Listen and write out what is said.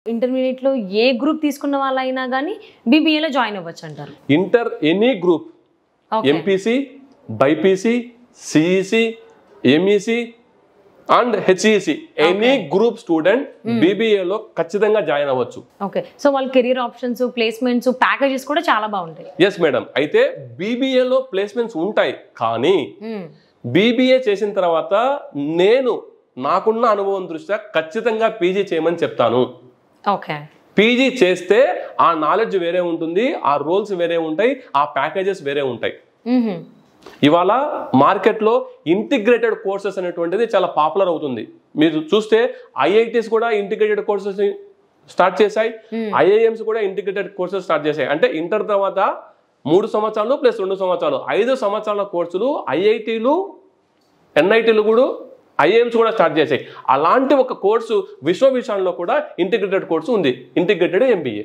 ఇంటర్మీడియట్లో ఏ గ్రూప్ తీసుకున్న వాళ్ళైనా గానీ బీబీఏలో జాయిన్ అవ్వచ్చు అంటారు. Inter any group, MPC, BiPC, CEC, MEC and HEC any group student బీబీఏలో ఖచ్చితంగా జాయిన్ అవ్వచ్చు. ఓకే, సో వాళ్ళ కెరీర్ ఆప్షన్స్, ప్లేస్మెంట్స్, ప్యాకేజెస్ కూడా చాలా బాగుంటాయి. ఎస్ మేడం, అయితే బీబీఏలో ప్లేస్మెంట్స్ ఉంటాయి, కానీ బీబీఏ చేసిన తర్వాత నేను నాకున్న అనుభవం దృష్ట్యా ఖచ్చితంగా పీజీ చేయమని చెప్తాను. ఓకే, పీజీ చేస్తే ఆ నాలెడ్జ్ వేరే ఉంటుంది, ఆ రోల్స్ వేరే ఉంటాయి, ఆ ప్యాకేజెస్ వేరే ఉంటాయి. ఇవాళ మార్కెట్లో ఇంటిగ్రేటెడ్ కోర్సెస్ అనేటువంటిది చాలా పాపులర్ అవుతుంది. మీరు చూస్తే ఐఐటీస్ కూడా ఇంటిగ్రేటెడ్ కోర్సెస్ స్టార్ట్ చేశాయి, ఐఐఎంస్ కూడా ఇంటిగ్రేటెడ్ కోర్సెస్ స్టార్ట్ చేశాయి. అంటే ఇంటర్ తర్వాత 3 సంవత్సరాలు ప్లస్ 2 సంవత్సరాలు 5 సంవత్సరాల కోర్సులు ఐఐటీలు, ఎన్ఐటీలు కూడా, ఐఐఎంస్ కూడా స్టార్ట్ చేశాయి. అలాంటి ఒక కోర్సు విశ్వవిద్యాలయంలో కూడా ఇంటిగ్రేటెడ్ కోర్సు ఉంది, ఇంటిగ్రేటెడ్ ఎంబీఏ.